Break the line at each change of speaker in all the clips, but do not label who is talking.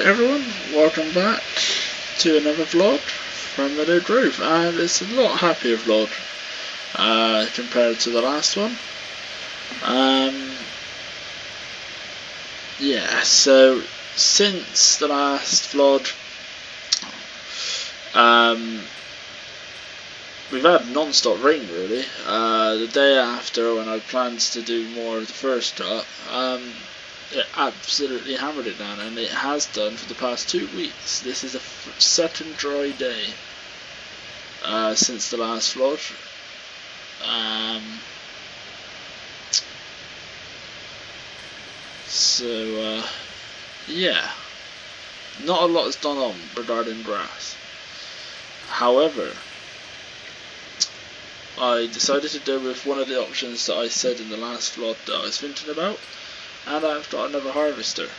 everyone, welcome back to another vlog from MeadowGrove, and it's a lot happier vlog compared to the last one. Yeah, so since the last vlog, we've had non-stop rain really. The day after, when I planned to do more of the first drop, it absolutely hammered it down, and it has done for the past 2 weeks. This is the second dry day since the last vlog. Yeah, not a lot has gone on regarding grass. However, I decided to go with one of the options that I said in the last vlog that I was thinking about, and I've got another harvester.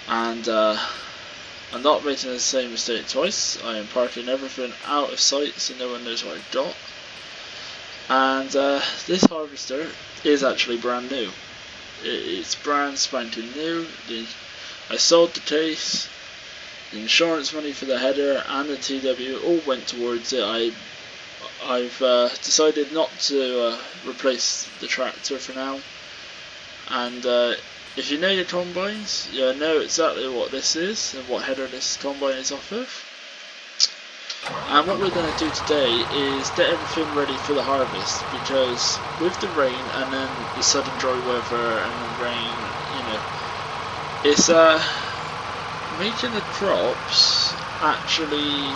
And I'm not making the same mistake twice. I am parking everything out of sight so no one knows what I've got. And this harvester is actually brand new. It's brand spanking new. I sold the case, the insurance money for the header and the TW all went towards it. I've decided not to replace the tractor for now. And if you know your combines, you know exactly what this is and what header this combine is off of. And what we're going to do today is get everything ready for the harvest, because with the rain and then the sudden dry weather and the rain, it's making the crops actually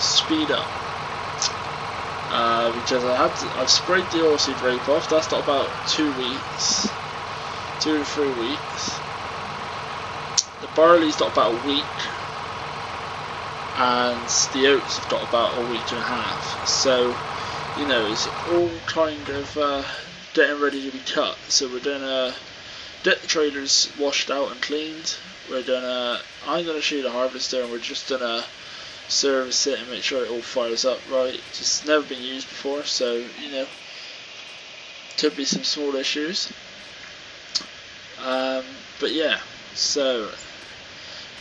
speed up. Because I've sprayed the oilseed rape off. That's got about 2 weeks. 2 to 3 weeks. The barley's got about a week, and the oats have got about a week and a half. So, it's all kind of getting ready to be cut. So we're gonna get the trailers washed out and cleaned. I'm gonna shoot a harvester, and we're just gonna service it and make sure it all fires up right. It's never been used before, so could be some small issues. But yeah, so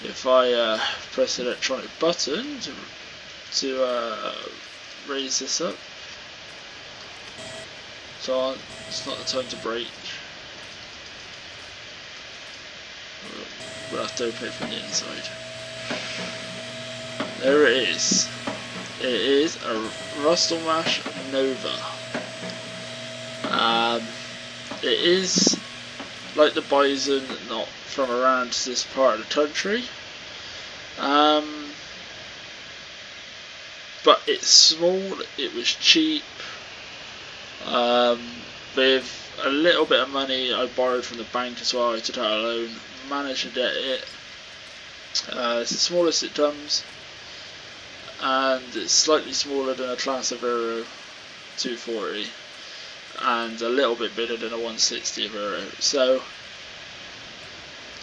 if I press the electronic button to raise this up, so it's not the time to brake. We'll have to open it from the inside. There it is. It is a Rustlemash Nova. It is like the Bison, not from around this part of the country. But it's small, it was cheap. With a little bit of money I borrowed from the bank as well, I took out a loan, managed to get it. It's the smallest it comes, and it's slightly smaller than a Class of Euro 240, and a little bit bigger than a 160 of Euro. So,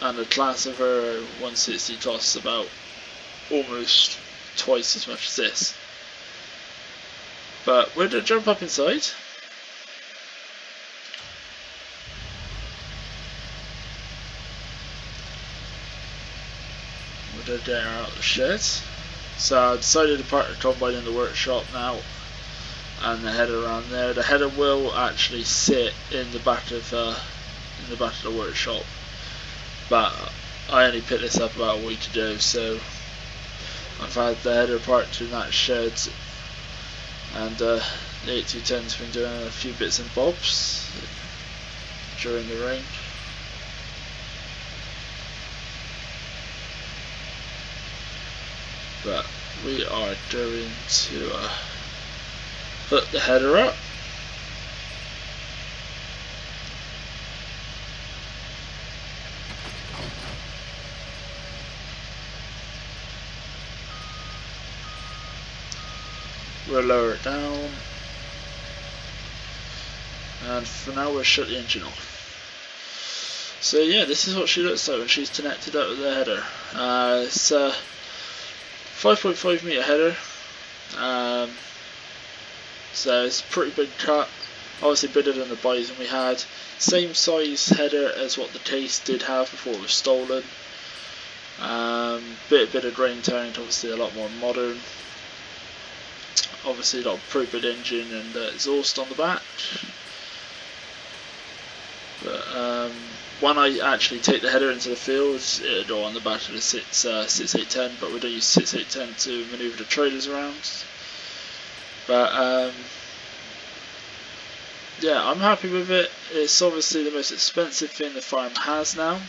and a Class of Euro 160 costs about almost twice as much as this. But we're going to jump up inside. We're going to get her out of the shed. So I decided to park the combine in the workshop now, and the header around there. The header will actually sit in the back of the workshop, but I only picked this up about a week ago, so I've had the header parked in that shed, and the 8210's been doing a few bits and bobs during the rain. But we are going to put the header up. We'll lower it down, and for now we'll shut the engine off. So yeah, this is what she looks like when she's connected up with the header. It's a 5.5 meter header, so it's a pretty big cut, obviously bigger than the Bison we had. Same size header as what the case did have before it was stolen. Bit of grain tank, obviously a lot more modern. Obviously, a lot of pro-bid engine and exhaust on the back. But when I actually take the header into the field, it'll go on the back of the 6810, but we don't use 6810 to manoeuvre the trailers around. But yeah, I'm happy with it. It's obviously the most expensive thing the farm has now.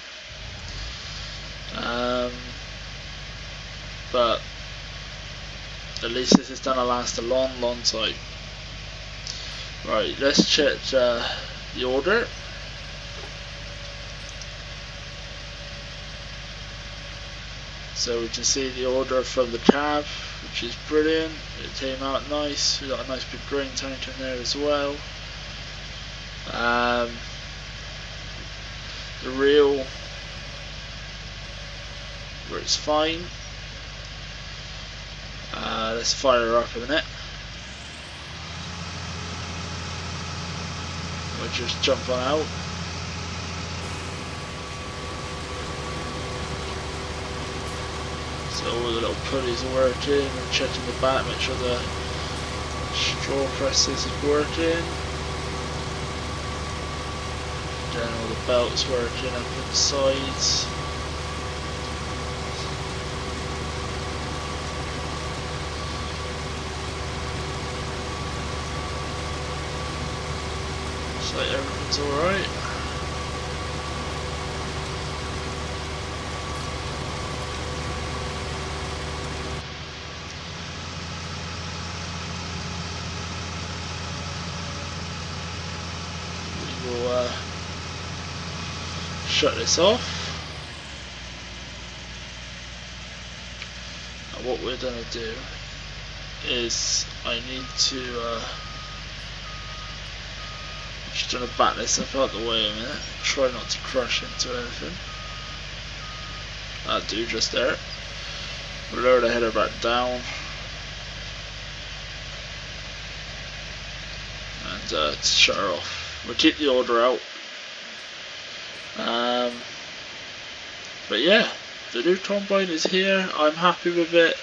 But at least this is gonna last a long time. Right, let's check the order. So we can see the order from the cab, which is brilliant. It came out nice. We got a nice big grain tank in there as well. The reel works fine. Let's fire her up a minute. We'll just jump on out. So all the little pulleys are working. I'm checking the back, make sure the straw presses is working. Then all the belts working up in the sides. Looks like everything's alright. We will shut this off. And what we're going to do is I need to just going to back this up out the way a minute, try not to crash into anything. That'll do just there. We'll lower the header back down and shut her off. We'll keep the order out. But yeah, the new combine is here. I'm happy with it.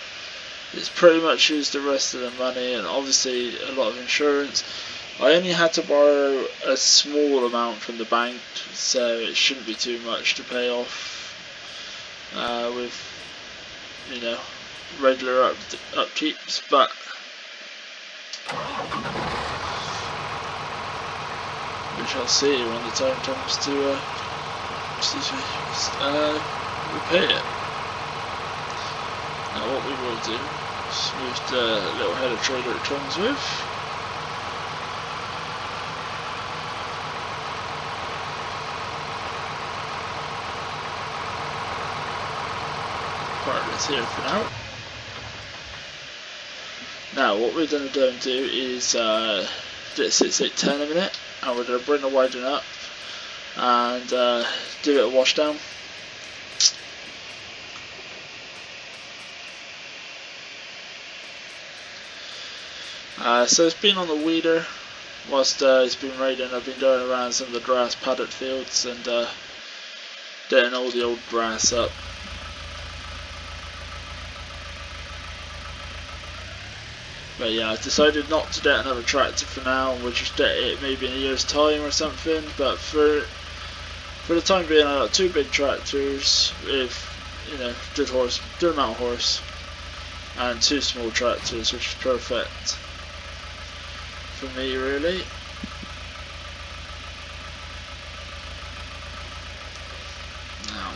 It's pretty much used the rest of the money and obviously a lot of insurance. I only had to borrow a small amount from the bank, so it shouldn't be too much to pay off with, you know, regular upkeeps. But we shall see when the time comes to repay it. Now what we will do is move the little header trailer it comes with. Park this here for now. Now what we're going to go and do is do it 6810 a minute, and we're going to bring the widening up and do it a wash down. So it's been on the weeder whilst it's been raining. I've been going around some of the grass paddock fields and getting all the old grass up. But yeah, I decided not to get another tractor for now. We'll just get it maybe in a year's time or something. But for the time being, I got two big tractors with, you know, good amount of horse, and two small tractors, which is perfect for me, really. Now,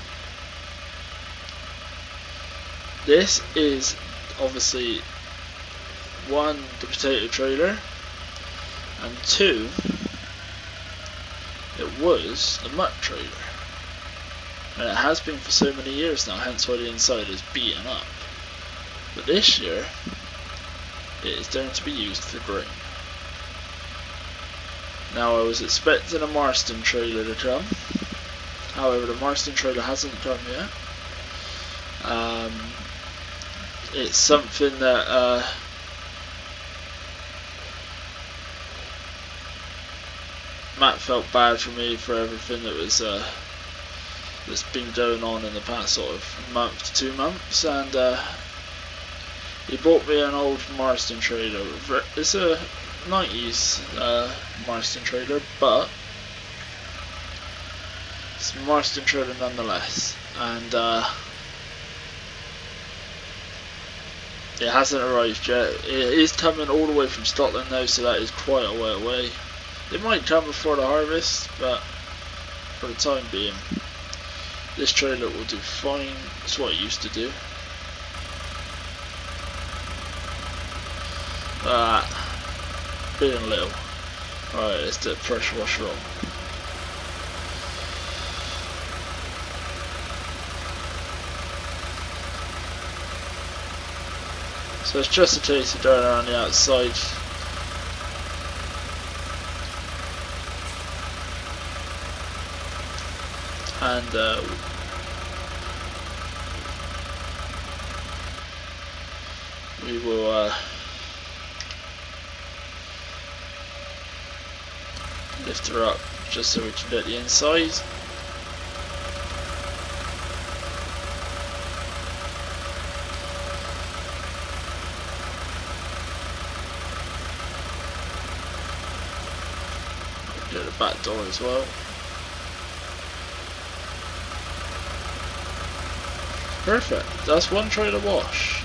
this is obviously one, the potato trailer, and two, it was the muck trailer, and it has been for so many years now, hence why the inside is beaten up. But this year it is going to be used for grain. Now I was expecting a Marston trailer to come, however the Marston trailer hasn't come yet. It's something that Matt felt bad for me for everything that that's been going on in the past sort of month to 2 months, and he bought me an old Marston trailer. It's a 90s Marston trailer, but it's a Marston trailer nonetheless, and it hasn't arrived yet. It is coming all the way from Scotland though, so that is quite a way away. It might come before the harvest, but for the time being, this trailer will do fine. It's what it used to do. Big and little. Alright, let's do a pressure washer on. So it's just a taste of dirt around the outside. And we will lift her up just so we can get the inside. Get the back door as well. Perfect, that's one trailer washed.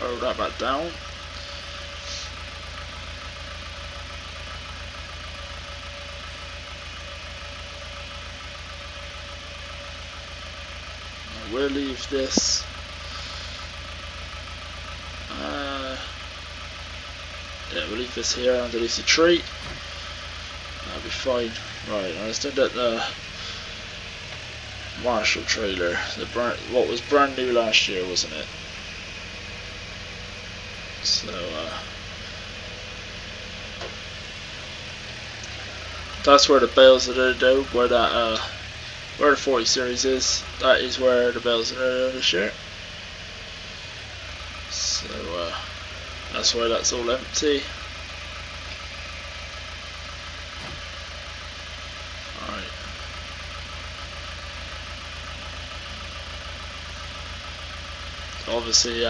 Roll that back down. We'll leave this. Yeah, we'll leave this here underneath the tree. That'll be fine. Right, now let's look at the Marshall trailer. What was brand new last year, wasn't it? So that's where the bales are though, where that where the 40 series is. That is where the bales are this year. So that's why that's all empty. Alright. Obviously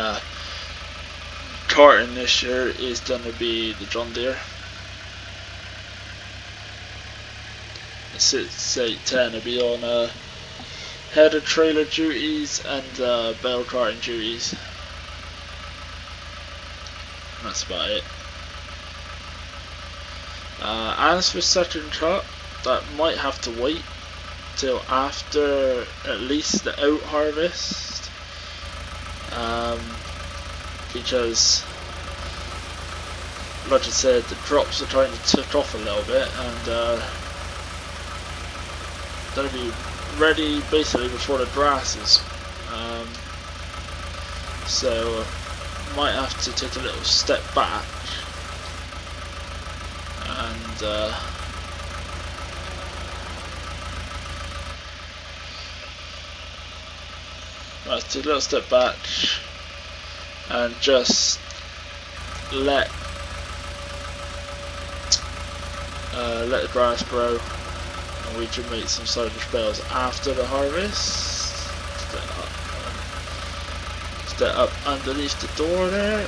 carting this year is going to be the John Deere. The 6810 will be on header trailer duties and bale carting duties. That's about it. As for second cut, that might have to wait till after at least the oat harvest, because like I said, the crops are trying to tick off a little bit, and they'll be ready basically before the grasses. So might have to take a little step back and might have to take a little step back and just let the grass grow, and we can make some silage bales after the harvest. Step up underneath the door there.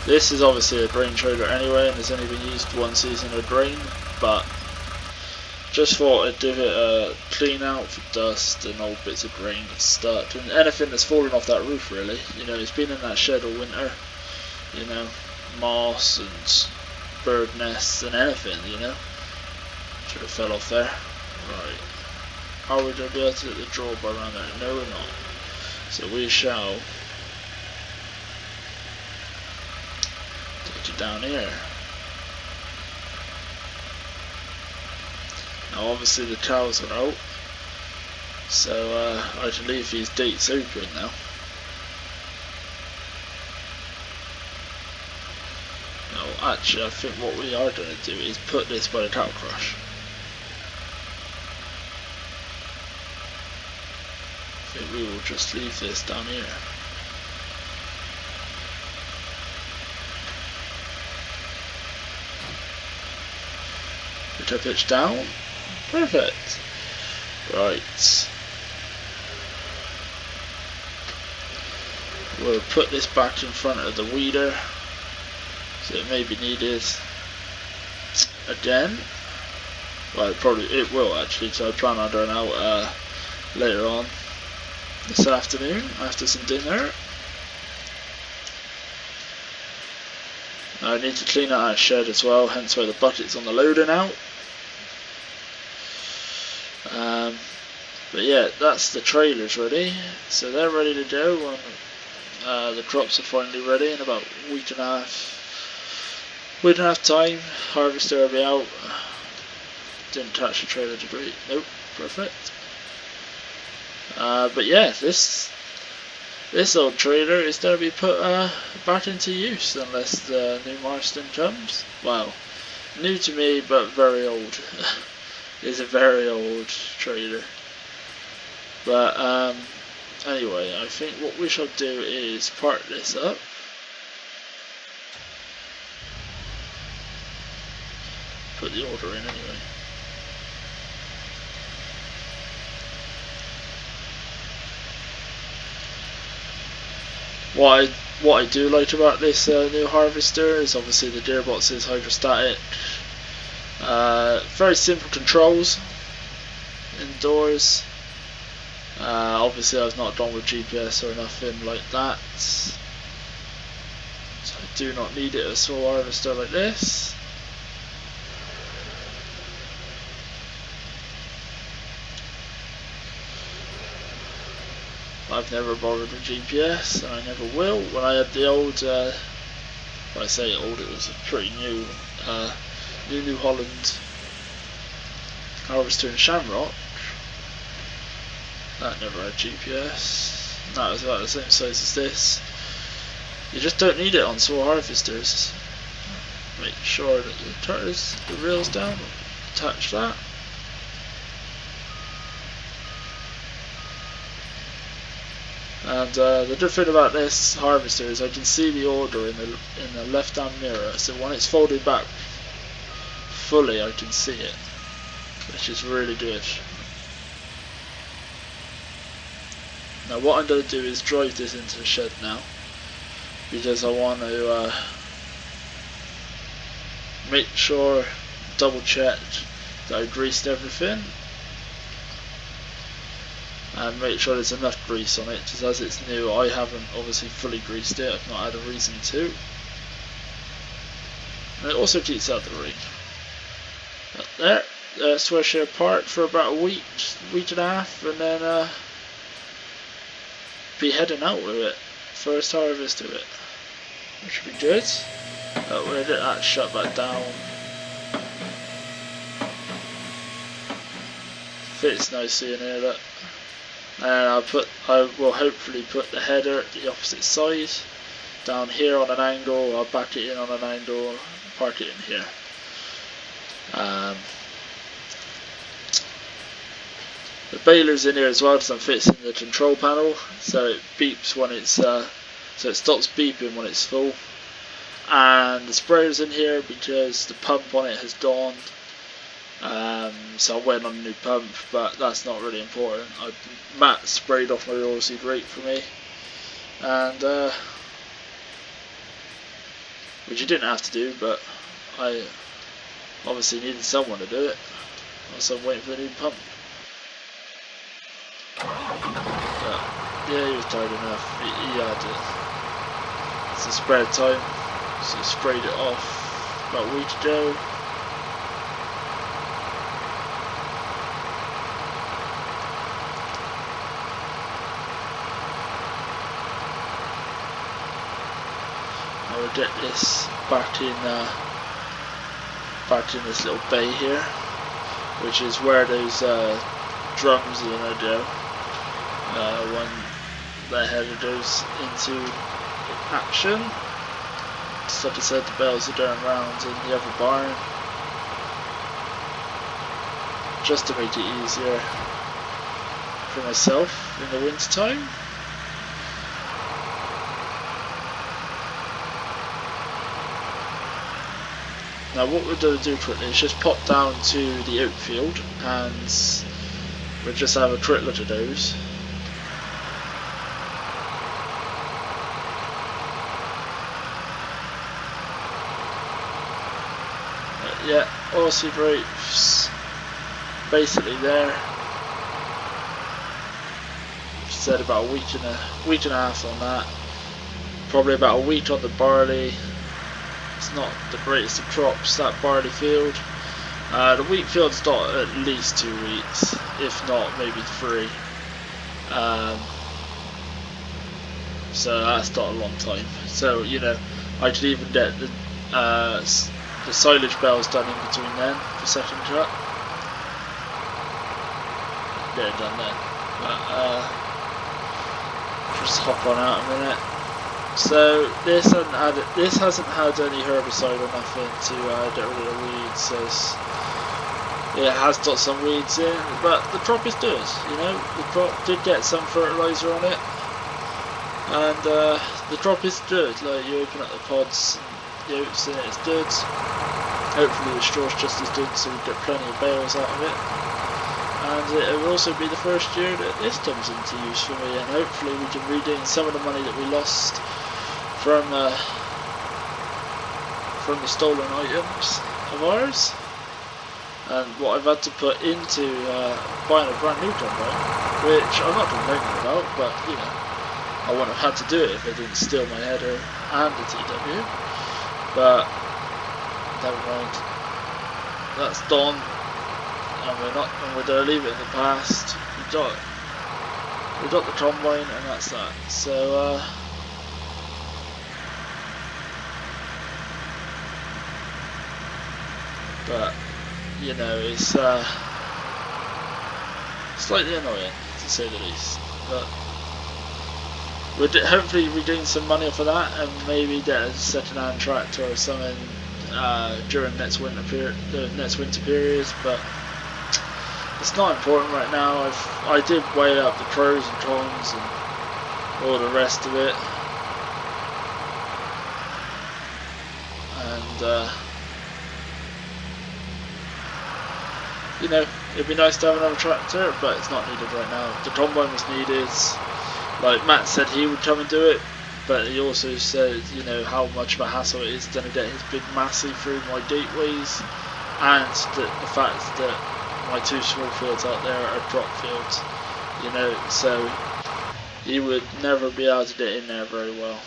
This is obviously a grain trailer anyway, and it's only been used one season of grain, but just thought I'd give it a clean out for dust and old bits of grain that's stuck and anything that's fallen off that roof really. You know, it's been in that shed all winter, you know, moss and bird nests and anything, you know. Should have fell off there. Right. Are we going to be able to get the drawbar around there? No, we're not. So we shall take it down here. Now obviously the cows are out, so I can leave these gates open now. No, actually I think what we are going to do is put this by the cattle crush. I think we will just leave this down here. Which I pitch down. Perfect. Right. We'll put this back in front of the weeder, so it may be needed again. Well, it will actually, so I plan on doing out later on this afternoon after some dinner. I need to clean out our shed as well, hence why the bucket's on the loader now. But yeah, that's the trailers ready, so they're ready to go when the crops are finally ready in about a week and a half time. Harvester will be out. Didn't touch the trailer debris. Nope, perfect. But yeah, this old trailer is going to be put back into use unless the new Marston comes. Well, new to me but very old. It's a very old trailer. But anyway, I think what we shall do is park this up. Put the order in anyway. What I do like about this new harvester is obviously the gearbox is hydrostatic. Very simple controls indoors. Obviously I've not done with GPS or nothing like that, so I do not need it a small harvester like this. I've never bothered with GPS and I never will. When I had the old, when I say old, it was a pretty new New Holland harvester in Shamrock. That never had GPS. That was about the same size as this. You just don't need it on small harvesters. Make sure that the reel's down. Attach that. And the good thing about this harvester is I can see the order in the left-hand mirror. So when it's folded back fully, I can see it, which is really good. Now what I'm going to do is drive this into the shed now, because I want to make sure, double check that I greased everything, and make sure there's enough grease on it, because as it's new I haven't obviously fully greased it, I've not had a reason to. And it also keeps out the rain. But there, Swisher apart for about a week and a half, and then be heading out with it. First harvest of it, which would be good. We're going to get that shut back down. Fits nicely in here, look. And I will hopefully put the header at the opposite side, down here on an angle. I'll back it in on an angle, park it in here. The baler's in here as well, so it fits in the control panel, so it beeps when it's so it stops beeping when it's full. And the sprayer's in here because the pump on it has gone. So I went on a new pump, but that's not really important. Matt sprayed off my oilseed rape for me, and which you didn't have to do, but I obviously needed someone to do it. Also, I'm waiting for a new pump. But yeah, he was tired enough. He had it. It's a spare time, so he sprayed it off about a week ago. I will get this back in this little bay here, which is where those drums are going to go when the header goes into action. So like I said, the bells are going round in the other barn, just to make it easier for myself in the winter time. Now what we're going to do quickly is just pop down to the oat field and we'll just have a quick look at those. Yeah, oilseed rape's basically there. Said about a week and a half on that. Probably about a week on the barley. It's not the greatest of crops, that barley field. The wheat field's got at least 2 weeks, if not maybe 3. So that's not a long time. So you know, I could even get the silage bales done in between then for second cut. Get it done then. But just hop on out a minute. So this hasn't had any herbicide or nothing to get rid of the weeds. So it has got some weeds in, but the crop is good. You know, the crop did get some fertilizer on it, and the crop is good. Like you open up the pods, and the oats in it, it's good. Hopefully the straw's just as good, so we get plenty of bales out of it. And it will also be the first year that this comes into use for me, and hopefully we can regain some of the money that we lost from the stolen items of ours, and what I've had to put into buying a brand new combine, which I'm not complaining about, but you know, I wouldn't have had to do it if they didn't steal my header and the TW. But never mind, that's done. And we're gonna leave it in the past. We got the combine, and that's that. So but you know, it's slightly annoying to say the least. But we'll hopefully regain some money for that, and maybe get a second-hand tractor or something during next winter period. But it's not important right now. I did weigh up the pros and cons and all the rest of it, and you know, it'd be nice to have another tractor, but it's not needed right now. The combine was needed. Like Matt said, he would come and do it, but he also said, you know, how much of a hassle it is going to get his big massey through my gateways, and the fact that my 2 small fields out there are drop fields, you know, so he would never be able to get in there very well.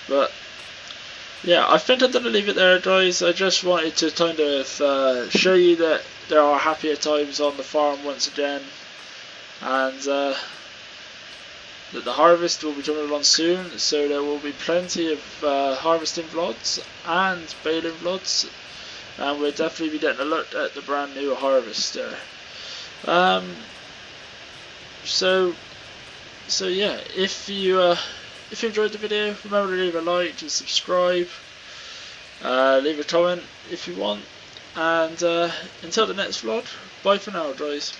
But yeah, I think I'm going to leave it there, guys. I just wanted to kind of show you that there are happier times on the farm once again, and that the harvest will be coming along soon, so there will be plenty of harvesting vlogs and baling vlogs. And we'll definitely be getting a look at the brand new harvester. So yeah, if you enjoyed the video, remember to leave a like and subscribe. Leave a comment if you want. And until the next vlog, bye for now, guys.